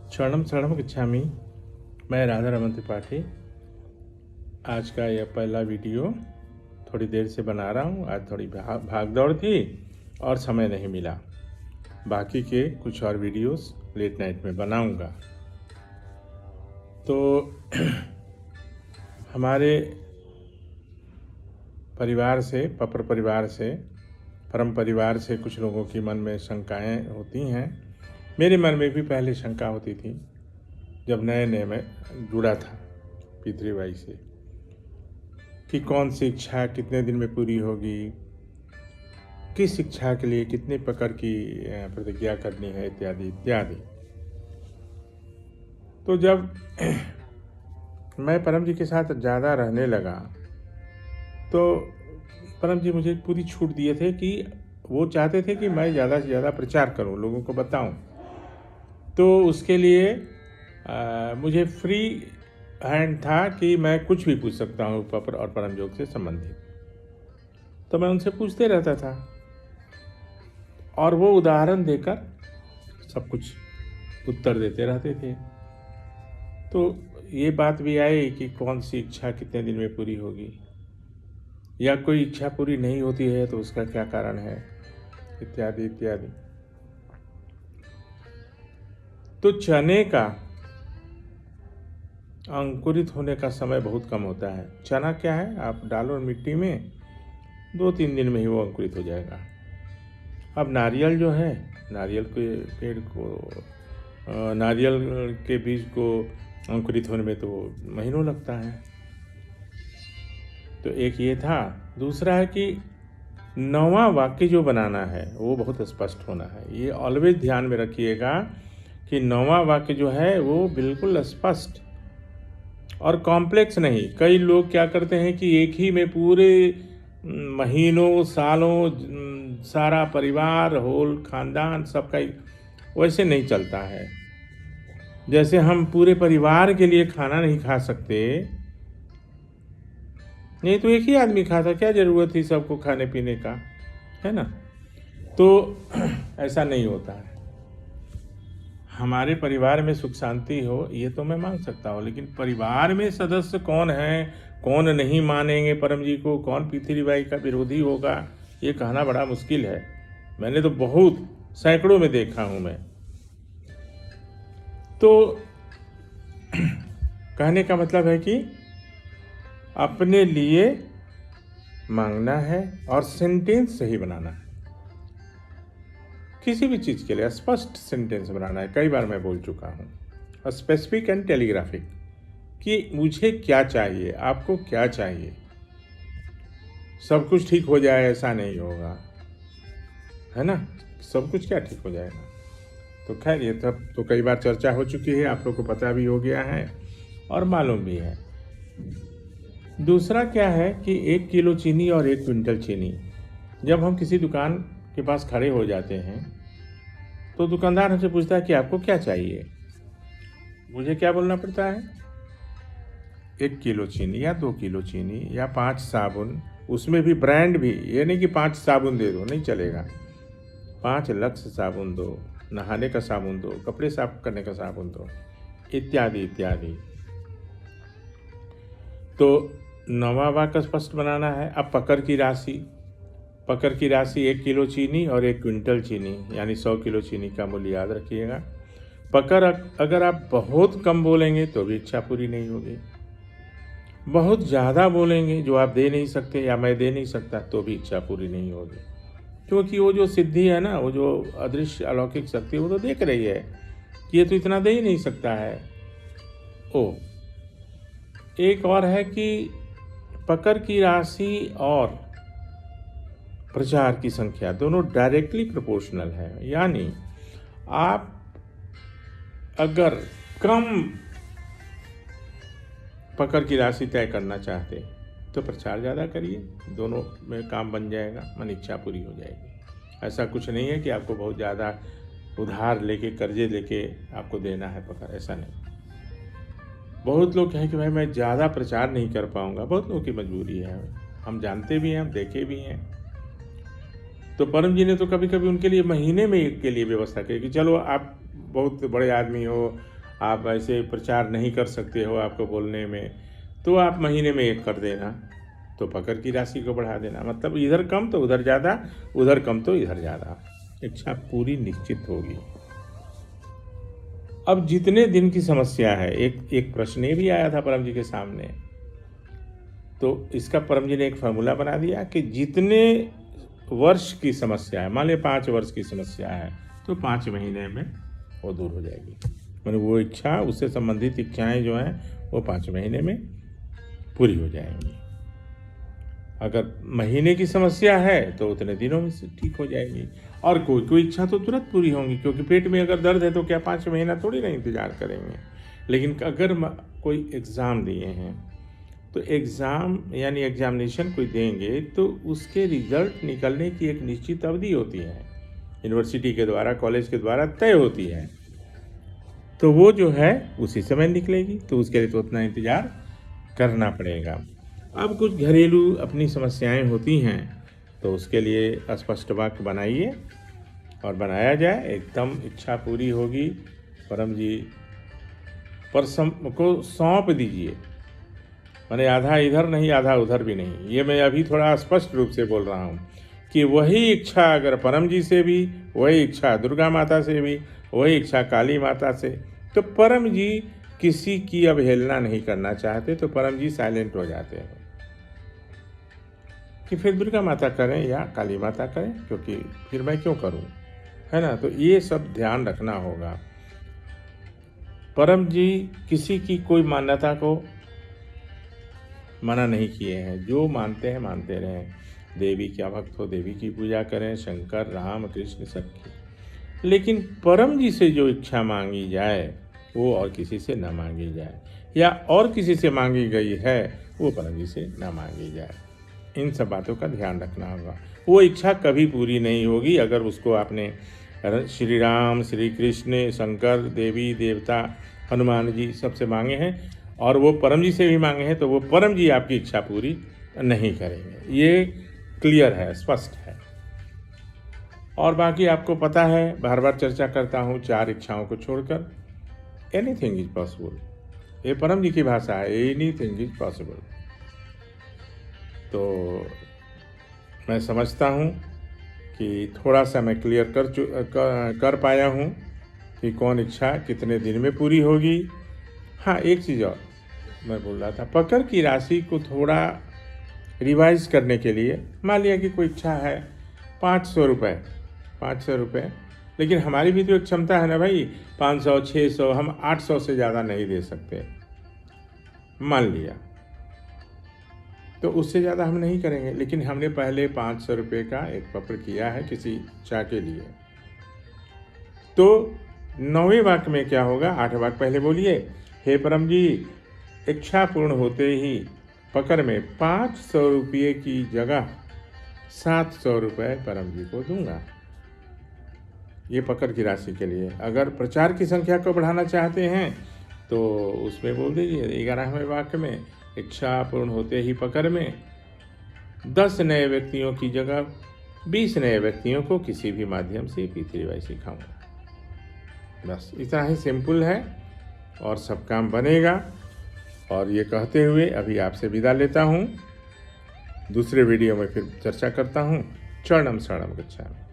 शरणम शरणम गच्छामि। मैं राधा रमन त्रिपाठी। आज का यह पहला वीडियो थोड़ी देर से बना रहा हूँ। आज थोड़ी भाग दौड़ थी और समय नहीं मिला। बाकी के कुछ और वीडियोस लेट नाइट में बनाऊँगा। तो हमारे परिवार से, पपर परिवार से, परम परिवार से कुछ लोगों की मन में शंकाएं होती हैं। मेरे मन में भी पहले शंका होती थी जब नए नए मैं जुड़ा था पितृवाई से, कि कौन सी इच्छा कितने दिन में पूरी होगी, किस इच्छा के लिए कितने प्रकार की प्रतिज्ञा करनी है, इत्यादि इत्यादि। तो जब मैं परम जी के साथ ज़्यादा रहने लगा तो परम जी मुझे पूरी छूट दिए थे कि वो चाहते थे कि मैं ज़्यादा से ज़्यादा प्रचार करूं, लोगों को बताऊं। तो उसके लिए मुझे फ्री हैंड था कि मैं कुछ भी पूछ सकता हूं पपर और परम योग से संबंधित। तो मैं उनसे पूछते रहता था और वो उदाहरण देकर सब कुछ उत्तर देते रहते थे। तो ये बात भी आई कि कौन सी इच्छा कितने दिन में पूरी होगी, या कोई इच्छा पूरी नहीं होती है तो उसका क्या कारण है, इत्यादि इत्यादि। तो चने का अंकुरित होने का समय बहुत कम होता है। चना क्या है, आप डालो मिट्टी में, 2-3 दिन में ही वो अंकुरित हो जाएगा। अब नारियल जो है, नारियल के पेड़ को, नारियल के बीज को अंकुरित होने में तो महीनों लगता है। तो एक ये था। दूसरा है कि 9वां वाक्य जो बनाना है वो बहुत स्पष्ट होना है। ये ऑलवेज ध्यान में रखिएगा कि 9वां वाक्य जो है वो बिल्कुल स्पष्ट और कॉम्प्लेक्स नहीं। कई लोग क्या करते हैं कि एक ही में पूरे महीनों सालों सारा परिवार, होल खानदान सबका, वैसे नहीं चलता है। जैसे हम पूरे परिवार के लिए खाना नहीं खा सकते, नहीं तो एक ही आदमी खाता, क्या जरूरत थी सबको खाने पीने का, है ना। तो ऐसा नहीं होता है। हमारे परिवार में सुख शांति हो ये तो मैं मांग सकता हूँ, लेकिन परिवार में सदस्य कौन है, कौन नहीं मानेंगे परम जी को, कौन पितृवाई का विरोधी होगा, ये कहना बड़ा मुश्किल है। मैंने तो बहुत सैकड़ों में देखा हूँ मैं। तो कहने का मतलब है कि अपने लिए मांगना है और सेंटेंस सही बनाना है। किसी भी चीज़ के लिए स्पष्ट सेंटेंस बनाना है। कई बार मैं बोल चुका हूँ, स्पेसिफिक एंड टेलीग्राफिक, कि मुझे क्या चाहिए, आपको क्या चाहिए। सब कुछ ठीक हो जाए ऐसा नहीं होगा, है ना। सब कुछ क्या ठीक हो जाएगा। तो खैर ये तब तो कई बार चर्चा हो चुकी है, आप लोग को पता भी हो गया है और मालूम भी है। दूसरा क्या है कि 1 किलो चीनी और 1 क्विंटल चीनी, जब हम किसी दुकान के पास खड़े हो जाते हैं तो दुकानदार हमसे पूछता है कि आपको क्या चाहिए। मुझे क्या बोलना पड़ता है, 1 किलो चीनी या 2 किलो चीनी या 5 साबुन, उसमें भी ब्रांड भी, ये नहीं कि 5 साबुन दे दो, नहीं चलेगा। 5 लक्स साबुन दो, नहाने का साबुन दो, कपड़े साफ करने का साबुन दो, इत्यादि इत्यादि। तो 9वां वाक्य स्पष्ट बनाना है। अब पकर की राशि, 1 किलो चीनी और 1 क्विंटल चीनी, यानी 100 किलो चीनी का मूल्य याद रखिएगा। पकर अगर आप बहुत कम बोलेंगे तो भी इच्छा पूरी नहीं होगी, बहुत ज़्यादा बोलेंगे जो आप दे नहीं सकते या मैं दे नहीं सकता तो भी इच्छा पूरी नहीं होगी। क्योंकि वो जो सिद्धि है ना, वो जो अदृश्य अलौकिक शक्ति, वो तो देख रही है कि ये तो इतना दे ही नहीं सकता है। एक और है कि पकर की राशि और प्रचार की संख्या दोनों डायरेक्टली प्रोपोर्शनल है। यानी आप अगर कम पकर की राशि तय करना चाहते तो प्रचार ज़्यादा करिए, दोनों में काम बन जाएगा, मन इच्छा पूरी हो जाएगी। ऐसा कुछ नहीं है कि आपको बहुत ज़्यादा उधार लेके, कर्जे लेके आपको देना है पकर, ऐसा नहीं। बहुत लोग कहें कि भाई मैं ज़्यादा प्रचार नहीं कर पाऊँगा, बहुत लोगों की मजबूरी है, हम जानते भी हैं, हम देखे भी हैं। तो परम जी ने तो कभी कभी उनके लिए महीने में एक के लिए व्यवस्था की कि चलो आप बहुत बड़े आदमी हो, आप ऐसे प्रचार नहीं कर सकते हो आपको बोलने में, तो आप महीने में 1 कर देना, तो पकड़ की राशि को बढ़ा देना। मतलब इधर कम तो उधर ज़्यादा, उधर कम तो इधर ज़्यादा, इच्छा पूरी निश्चित होगी। अब जितने दिन की समस्या है, एक प्रश्न ये भी आया था परम जी के सामने, तो इसका परम जी ने एक फार्मूला बना दिया कि जितने वर्ष की समस्या है, मान लिया 5 वर्ष की समस्या है, तो 5 महीने में वो दूर हो जाएगी। मैंने वो इच्छा, उससे संबंधित इच्छाएं जो हैं वो 5 महीने में पूरी हो जाएंगी। अगर महीने की समस्या है तो उतने दिनों में से ठीक हो जाएगी। और कोई इच्छा तो तुरंत पूरी होंगी, क्योंकि पेट में अगर दर्द है तो क्या 5 महीना थोड़ी ना इंतजार करेंगे। लेकिन अगर कोई एग्ज़ाम दिए हैं, तो एग्ज़ाम यानी एग्जामिनेशन कोई देंगे तो उसके रिज़ल्ट निकलने की एक निश्चित अवधि होती है, यूनिवर्सिटी के द्वारा, कॉलेज के द्वारा तय होती है। तो वो जो है उसी समय निकलेगी, तो उसके लिए तो उतना इंतज़ार करना पड़ेगा। अब कुछ घरेलू अपनी समस्याएं होती हैं, तो उसके लिए स्पष्ट वाक्य बनाइए और बनाया जाए, एकदम इच्छा पूरी होगी। परम जी पर को सौंप दीजिए, मैंने आधा इधर नहीं आधा उधर भी नहीं। ये मैं अभी थोड़ा स्पष्ट रूप से बोल रहा हूँ कि वही इच्छा अगर परम जी से भी, वही इच्छा दुर्गा माता से भी, वही इच्छा काली माता से, तो परम जी किसी की अवहेलना नहीं करना चाहते, तो परम जी साइलेंट हो जाते हैं कि फिर दुर्गा माता करें या काली माता करें, क्योंकि फिर मैं क्यों करूं, है ना। तो ये सब ध्यान रखना होगा। परम जी किसी की कोई मान्यता को मना नहीं किए हैं, जो मानते हैं मानते रहें। देवी क्या भक्त हो, देवी की पूजा करें, शंकर राम कृष्ण सबकी। लेकिन परम जी से जो इच्छा मांगी जाए वो और किसी से न मांगी जाए, या और किसी से मांगी गई है वो परम जी से न मांगी जाए। इन सब बातों का ध्यान रखना होगा। वो इच्छा कभी पूरी नहीं होगी अगर उसको आपने श्री राम, श्री कृष्ण, शंकर, देवी देवता, हनुमान जी सबसे मांगे हैं और वो परम जी से भी मांगे हैं, तो वो परम जी आपकी इच्छा पूरी नहीं करेंगे। ये क्लियर है, स्पष्ट है। और बाकी आपको पता है, बार बार चर्चा करता हूँ, 4 इच्छाओं को छोड़कर एनीथिंग इज पॉसिबल। ये परम जी की भाषा है, एनीथिंग इज पॉसिबल। तो मैं समझता हूँ कि थोड़ा सा मैं क्लियर कर पाया हूँ कि कौन इच्छा कितने दिन में पूरी होगी। हाँ, एक चीज़ और मैं बोल रहा था, पकड़ की राशि को थोड़ा रिवाइज करने के लिए, मान लिया कि कोई इच्छा है 500 रुपये, लेकिन हमारी भी तो एक क्षमता है ना भाई, 500, 600, हम 800 से ज़्यादा नहीं दे सकते, मान लिया, तो उससे ज़्यादा हम नहीं करेंगे। लेकिन हमने पहले 500 रुपये का एक पकड़ किया है किसी चाय के लिए, तो 9वें वाक्य में क्या होगा, 8वें वाक्य पहले बोलिए, हे परम जी, इच्छा पूर्ण होते ही पकड़ में 500 रुपये की जगह 700 रुपये परम जी को दूंगा। ये पकड़ की राशि के लिए। अगर प्रचार की संख्या को बढ़ाना चाहते हैं तो उसमें बोल दीजिए 11वें वाक्य में, इच्छा पूर्ण होते ही पकड़ में 10 नए व्यक्तियों की जगह 20 नए व्यक्तियों को किसी भी माध्यम से P3Y सिखाऊंगा। बस इतना ही सिंपल है और सब काम बनेगा। और ये कहते हुए अभी आपसे विदा लेता हूँ, दूसरे वीडियो में फिर चर्चा करता हूँ। चरणम शरणम गच्छामि।